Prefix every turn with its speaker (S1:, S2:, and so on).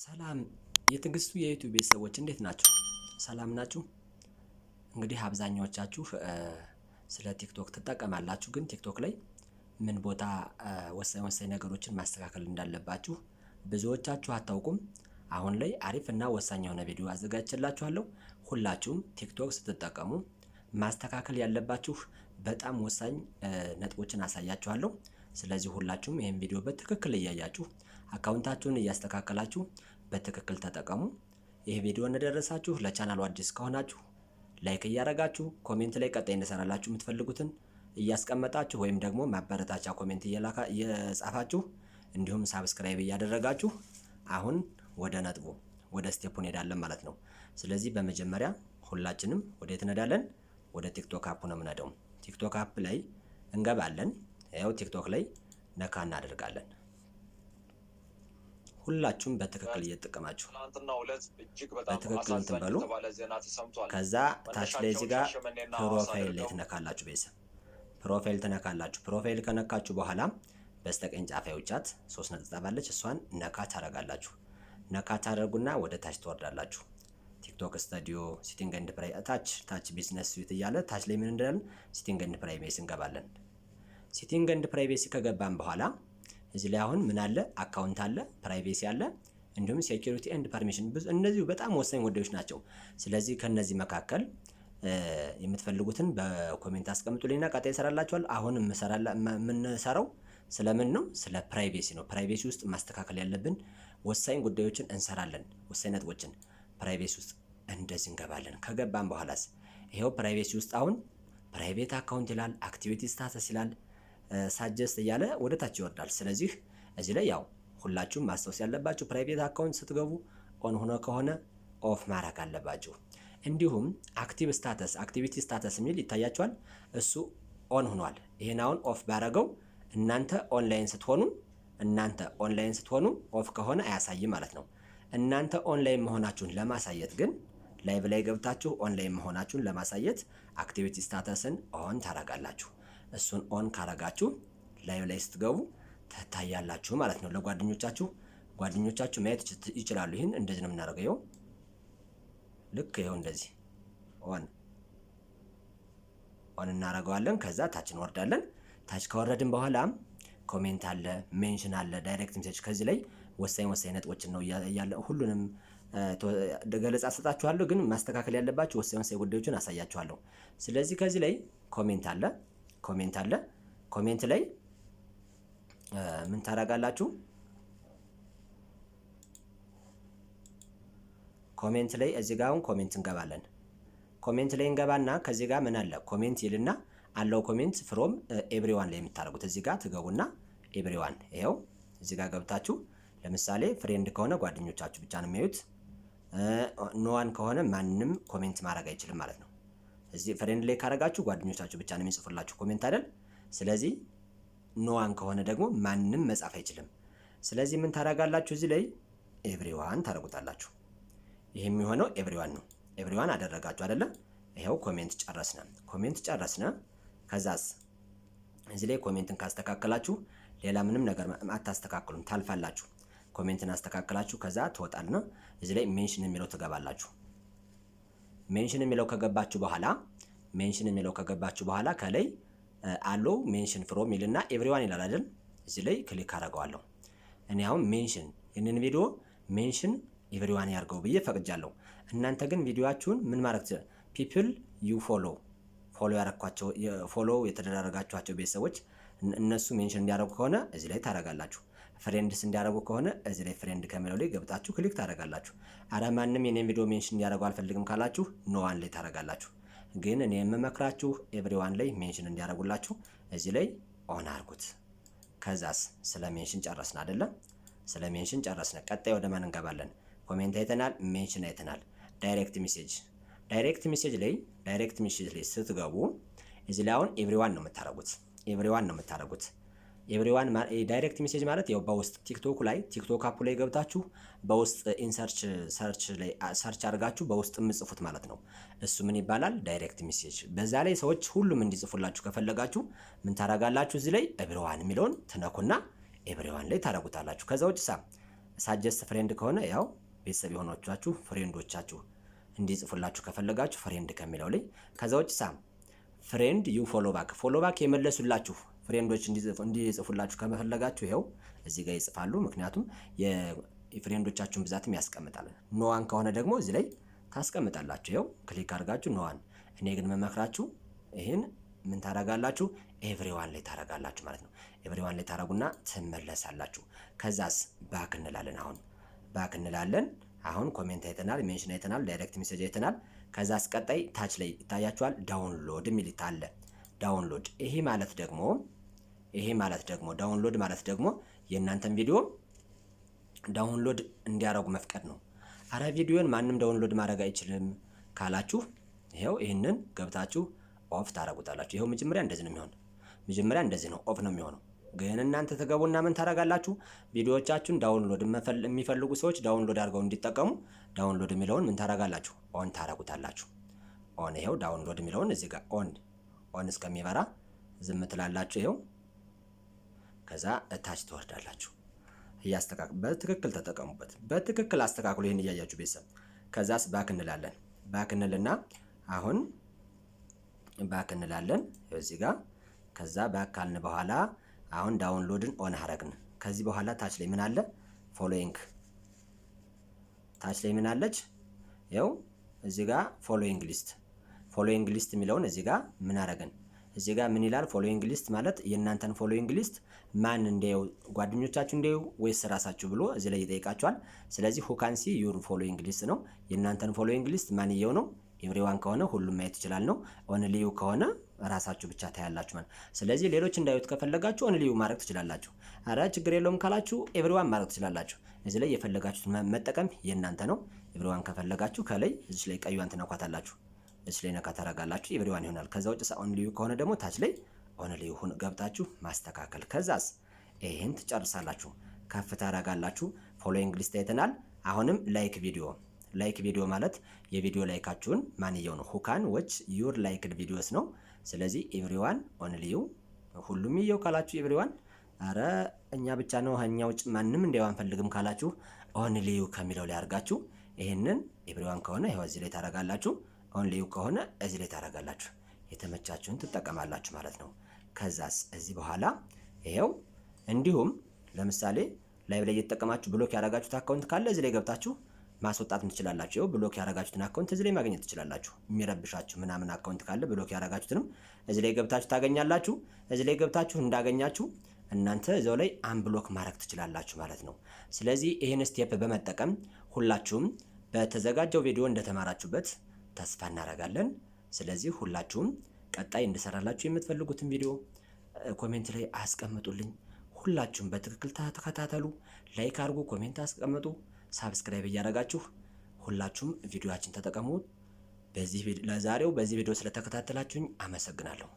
S1: ሰላም የትዕግስቱ የዩቲዩብ ቤተሰቦች እንዴት ናችሁ? ሰላም ናችሁ? እንግዲህ አብዛኛዎቻችሁ ስለ ቲክቶክ ትጠቀማላችሁ፣ ግን ቲክቶክ ላይ ምን ቦታ ወሳኝ ነገሮችን ማስተካከል እንዳለባችሁ ብዙዎቻችሁ አታውቁም። አሁን ላይ አሪፍ እና ወሳኝ የሆነ ቪዲዮ አዘጋጅቼላችኋለሁ። ሁላችሁም ቲክቶክ ስትጠቀሙ ማስተካከል ያለባችሁ በጣም ወሳኝ ነጥቦችን አሳያችኋለሁ። ስለዚህ ሁላችሁም ይህን ቪዲዮ በትክክል እያያችሁ አካውንታችሁን እያስተካከላችሁ በትክክል ተጠቀሙ። ይህ ቪዲዮ እንደደረሳችሁ ለቻናሉ አዲስ ከሆናችሁ ላይክ እያደረጋችሁ ኮሜንት ላይ ቀጣይ እንሰራላችሁ የምትፈልጉትን እያስቀመጣችሁ ወይም ደግሞ ማበረታቻ ኮሜንት እየጻፋችሁ እንዲሁም ሳብስክራይብ እያደረጋችሁ አሁን ወደ ነጥቡ ወደ ስቴፑ እንሄዳለን ማለት ነው። ስለዚህ በመጀመሪያ ሁላችንም ወዴት እንሄዳለን? ወደ ቲክቶክ አፕ ነው የምንሄደው። ቲክቶክ አፕ ላይ እንገባለን። ያው ቲክቶክ ላይ ነካ እናደርጋለን። ሁላችሁም በትክክል እየተጠቀማችሁ በትክክል እንትን በሉ። ከዛ ታች ላይ እዚህ ጋር ፕሮፋይል ላይ ትነካላችሁ። ቤተሰብ ፕሮፋይል ትነካላችሁ። ፕሮፋይል ከነካችሁ በኋላ በስተቀኝ ጫፍ ያውጫት 3 ነጥብ አለች። እሷን ነካ ታደርጋላችሁ። ነካ ታደርጉና ወደ ታች ትወርዳላችሁ። ቲክቶክ ስቱዲዮ ሴቲንግ ኤንድ ታች ቢዝነስ ስዊት እያለ ታች ላይ ምን እንዳለን ሴቲንግ ኤንድ ፕራይቬሲ እንገባለን። ሴቲንግ ኤንድ ፕራይቬሲ ከገባን በኋላ እዚህ ላይ አሁን ምን አለ? አካውንት አለ፣ ፕራይቬሲ አለ፣ እንዲሁም ሴኩሪቲ ኤንድ ፐርሚሽን። እነዚህ በጣም ወሳኝ ጉዳዮች ናቸው። ስለዚህ ከነዚህ መካከል የምትፈልጉትን በኮሜንት አስቀምጡልኝና ቀጣይ እሰራላችኋለሁ። አሁን የምንሰራው ስለምን ነው? ስለ ፕራይቬሲ ነው። ፕራይቬሲ ውስጥ ማስተካከል ያለብን ወሳኝ ጉዳዮችን እንሰራለን። ወሳኝ ነጥቦችን ፕራይቬሲ ውስጥ እንደዚህ እንገባለን። ከገባን በኋላስ ይሄው ፕራይቬሲ ውስጥ አሁን ፕራይቬት አካውንት ይላል፣ አክቲቪቲ ስታተስ ይላል፣ ሳጀስት እያለ ወደ ታች ይወርዳል። ስለዚህ እዚህ ላይ ያው ሁላችሁም ማስታወስ ያለባችሁ ፕራይቬት አካውንት ስትገቡ ኦን ሆኖ ከሆነ ኦፍ ማድረግ አለባችሁ። እንዲሁም አክቲቪቲ ስታተስ የሚል ይታያችኋል። እሱ ኦን ሆኗል። ይሄን አሁን ኦፍ ባረገው እናንተ ኦንላይን ስትሆኑ ኦፍ ከሆነ አያሳይም ማለት ነው። እናንተ ኦንላይን መሆናችሁን ለማሳየት ግን ላይቭ ላይ ገብታችሁ ኦንላይን መሆናችሁን ለማሳየት አክቲቪቲ ስታተስን ኦን ታረጋላችሁ። እሱን ኦን ካረጋችሁ ላይቭ ላይ ስትገቡ ትታያላችሁ ማለት ነው። ለጓደኞቻችሁ ማየት ይችላሉ። ይህን እንደዚህ ነው የምናደርገው። ልክ ይኸው እንደዚህ ኦን እናደርገዋለን። ከዛ ታች እንወርዳለን። ታች ከወረድን በኋላ ኮሜንት አለ፣ ሜንሽን አለ፣ ዳይሬክት ሜሴጅ። ከዚህ ላይ ወሳኝ ነጥቦችን ነው እያለ ሁሉንም ገለጻ ሰጣችኋለሁ፣ ግን ማስተካከል ያለባችሁ ወሳኝ ጉዳዮችን አሳያችኋለሁ። ስለዚህ ከዚህ ላይ ኮሜንት አለ። ኮሜንት ላይ ምን ታደርጋላችሁ? ኮሜንት ላይ እዚህ ጋር አሁን ኮሜንት እንገባለን። ኮሜንት ላይ እንገባና ከዚህ ጋር ምን አለ? ኮሜንት ይልና አለው ኮሜንት ፍሮም ኤቭሪዋን ላይ የምታደርጉት እዚህ ጋር ትገቡና ኤቭሪዋን ይሄው እዚህ ጋር ገብታችሁ ለምሳሌ ፍሬንድ ከሆነ ጓደኞቻችሁ ብቻ ነው የሚያዩት። ኖዋን ከሆነ ማንም ኮሜንት ማድረግ አይችልም ማለት ነው። እዚህ ፍሬንድ ላይ ካረጋችሁ ጓደኞቻችሁ ብቻ ነው የሚጽፉላችሁ ኮሜንት አይደል? ስለዚህ ኖዋን ከሆነ ደግሞ ማንም መጻፍ አይችልም። ስለዚህ ምን ታደርጋላችሁ? እዚህ ላይ ኤቭሪዋን ታደርጉታላችሁ። ይሄ የሚሆነው ኤቭሪዋን ነው። ኤቭሪዋን አደረጋችሁ አይደለ? ይሄው ኮሜንት ጨረስነ። ከዛስ እዚህ ላይ ኮሜንትን ካስተካከላችሁ ሌላ ምንም ነገር አታስተካክሉም፣ ታልፋላችሁ። ኮሜንትን አስተካክላችሁ ከዛ ትወጣልና እዚህ ላይ ሜንሽን የሚለው ትገባላችሁ። ሜንሽን የሚለው ከገባችሁ በኋላ ከላይ አሎ ሜንሽን ፍሮም ይልና ኤቭሪዋን ይላል አይደል? እዚህ ላይ ክሊክ አደርገዋለሁ። እኔ አሁን ይህንን ቪዲዮ ሜንሽን ኤቭሪዋን ያርገው ብዬ ፈቅጃለሁ። እናንተ ግን ቪዲዮአችሁን ምን ማድረግ ፒፕል ዩ ፎሎ የተደረጋችኋቸው ቤተሰቦች እነሱ ሜንሽን እንዲያደርጉ ከሆነ እዚህ ላይ ታደርጋላችሁ። ፍሬንድስ እንዲያደርጉ ከሆነ እዚህ ላይ ፍሬንድ ከሚለው ላይ ገብታችሁ ክሊክ ታደርጋላችሁ። አረ ማንም የኔን ቪዲዮ ሜንሽን እንዲያደርጉ አልፈልግም ካላችሁ ኖዋን ላይ ታደርጋላችሁ። ግን እኔ የምመክራችሁ ኤቭሪዋን ላይ ሜንሽን እንዲያደርጉላችሁ እዚህ ላይ ኦን አድርጉት። ከዛስ ስለ ሜንሽን ጨረስን አይደለም? ስለ ሜንሽን ጨረስን። ቀጣይ ወደ ማን እንገባለን? ኮሜንት አይተናል፣ ሜንሽን አይተናል። ዳይሬክት ሜሴጅ ላይ ስትገቡ እዚህ ላይ አሁን ኤቭሪዋን ነው የምታደርጉት። ኤቭሪዋን ዳይሬክት ሜሴጅ ማለት ያው በውስጥ ቲክቶክ አፑ ላይ ገብታችሁ በውስጥ ሰርች አድርጋችሁ በውስጥ የምጽፉት ማለት ነው። እሱ ምን ይባላል? ዳይሬክት ሜሴጅ። በዛ ላይ ሰዎች ሁሉም እንዲጽፉላችሁ ከፈለጋችሁ ምን ታደርጋላችሁ? እዚህ ላይ ኤቭሪዋን የሚለውን ትነኩና ኤቭሪዋን ላይ ታደርጉታላችሁ። ከዛ ውጭ ሳጀስት ፍሬንድ ከሆነ ያው ቤተሰብ የሆናችሁ ፍሬንዶቻችሁ እንዲጽፉላችሁ ከፈለጋችሁ ፍሬንድ ከሚለው ላይ ከዛ ውጭ ፍሬንድ ዩ ፎሎ ባክ የመለሱላችሁ ፍሬንዶች እንዲጽፉላችሁ ከመፈለጋችሁ ይኸው እዚህ ጋር ይጽፋሉ። ምክንያቱም የፍሬንዶቻችሁን ብዛትም ያስቀምጣል። ኖዋን ከሆነ ደግሞ እዚህ ላይ ታስቀምጣላችሁ። ይኸው ክሊክ አድርጋችሁ ኖዋን። እኔ ግን መመክራችሁ ይህን ምን ታረጋላችሁ? ኤቭሪዋን ላይ ታረጋላችሁ ማለት ነው። ኤቭሪዋን ላይ ታረጉና ትመለሳላችሁ። ከዛስ ባክ እንላለን። ባክ እንላለን። አሁን ኮሜንት አይተናል፣ ሜንሽን አይተናል፣ ዳይሬክት ሜሴጅ አይተናል። ከዛስ ቀጣይ ታች ላይ ይታያችኋል ዳውንሎድ የሚል አለ። ዳውንሎድ ይሄ ማለት ደግሞ ዳውንሎድ ማለት ደግሞ የእናንተን ቪዲዮ ዳውንሎድ እንዲያረጉ መፍቀድ ነው። አረ ቪዲዮን ማንም ዳውንሎድ ማድረግ አይችልም ካላችሁ ይሄው ይህንን ገብታችሁ ኦፍ ታረጉታላችሁ። ይሄው መጀመሪያ እንደዚህ ነው የሚሆነው። መጀመሪያ እንደዚህ ነው ኦፍ ነው የሚሆነው። ግን እናንተ ተገቡና ምን ታረጋላችሁ? ቪዲዮዎቻችሁን ዳውንሎድ የሚፈልጉ ሰዎች ዳውንሎድ አድርገው እንዲጠቀሙ ዳውንሎድ የሚለውን ምን ታረጋላችሁ? ኦን ታረጉታላችሁ። ኦን ይሄው ዳውንሎድ የሚለውን እዚህ ጋር ኦን እስከሚበራ ዝም ትላላችሁ። ይሄው ከዛ እታች ትወርዳላችሁ። በትክክል ተጠቀሙበት። በትክክል አስተካክሉ። ይሄን እያያችሁ ቤተሰብ ከዛስ ባክ እንላለን። ባክ እንልና አሁን ባክ እንላለን እዚህ ጋር። ከዛ ባክ ካልን በኋላ አሁን ዳውንሎድን ኦን አረግን። ከዚህ በኋላ ታች ላይ ምን አለ? ፎሎዊንግ ታች ላይ ምን አለች? ያው እዚህ ጋር ፎሎዊንግ ሊስት የሚለውን እዚህ ጋር ምን አረግን? እዚህ ጋር ምን ይላል? ፎሎዊንግ ሊስት ማለት የእናንተን ፎሎዊንግ ሊስት ማን እንዲያው ጓደኞቻችሁ እንዲያው ወይስ ራሳችሁ ብሎ እዚህ ላይ ይጠይቃችኋል። ስለዚህ who can see your following list ነው። የእናንተን ፎሎዊንግ ሊስት ማን ይየው ነው? ኤቭሪዋን ከሆነ ሁሉም ማየት ይችላል ነው። ኦንሊ ዩ ከሆነ ራሳችሁ ብቻ ታያላችሁ ማለት። ስለዚህ ሌሎች እንዳዩት ከፈለጋችሁ ኦንሊ ዩ ማድረግ ትችላላችሁ። አረ ችግር የለውም ካላችሁ ኤቭሪዋን ማድረግ ትችላላችሁ። እዚህ ላይ የፈለጋችሁት መጠቀም የእናንተ ነው። ኤቭሪዋን ከፈለጋችሁ ከላይ እዚህ ላይ ቀዩን ትነኳታላችሁ። እዚህ ላይ ነካ ታረጋላችሁ ኤቭሪዋን ይሆናል። ከዛ ውጭ ኦንሊ ዩ ከሆነ ደግሞ ታች ላይ ኦንሊ ዩ ገብታችሁ ማስተካከል። ከዛስ ይሄን ትጨርሳላችሁ። ከፍ ታረጋላችሁ። ፎሎዊንግ ሊስት አይተናል። አሁንም ላይክ ቪዲዮ ማለት የቪዲዮ ላይካችሁን ማንየው ነው? ሁካን ዎች ዩር ላይክድ ቪዲዮስ ነው። ስለዚህ ኤቭሪዋን ኦንሊ ዩ ሁሉም ይየው ካላችሁ ኤቭሪዋን፣ አረ እኛ ብቻ ነው እኛ ውጭ ማንም እንዲያው አንፈልግም ካላችሁ ኦንሊ ዩ ከሚለው ላይ አድርጋችሁ ይሄንን ኤቭሪዋን ከሆነ ይሄው እዚህ ላይ ታረጋላችሁ። ኦንሊ ዩ ከሆነ እዚህ ላይ ታረጋላችሁ። የተመቻችሁን ትጠቀማላችሁ ማለት ነው። ከዛስ እዚህ በኋላ ይሄው እንዲሁም ለምሳሌ ላይቭ ላይ እየተጠቀማችሁ ብሎክ ያደረጋችሁት አካውንት ካለ እዚህ ላይ ገብታችሁ ማስወጣት ትችላላችሁ። ይኸው ብሎክ ያደረጋችሁትን አካውንት እዚህ ላይ ማግኘት ትችላላችሁ። የሚረብሻችሁ ምናምን አካውንት ካለ ብሎክ ያደረጋችሁትንም እዚህ ላይ ገብታችሁ ታገኛላችሁ። እዚህ ላይ ገብታችሁ እንዳገኛችሁ እናንተ እዛው ላይ አንብሎክ ማድረግ ትችላላችሁ ማለት ነው። ስለዚህ ይህን ስቴፕ በመጠቀም ሁላችሁም በተዘጋጀው ቪዲዮ እንደተማራችሁበት ተስፋ እናደርጋለን። ስለዚህ ሁላችሁም ቀጣይ እንድሰራላችሁ የምትፈልጉትን ቪዲዮ ኮሜንት ላይ አስቀምጡልኝ። ሁላችሁም በትክክል ተከታተሉ። ላይክ አድርጉ፣ ኮሜንት አስቀምጡ፣ ሳብስክራይብ እያደረጋችሁ ሁላችሁም ቪዲዮአችን ተጠቀሙ። ለዛሬው በዚህ ቪዲዮ ስለተከታተላችሁኝ አመሰግናለሁ።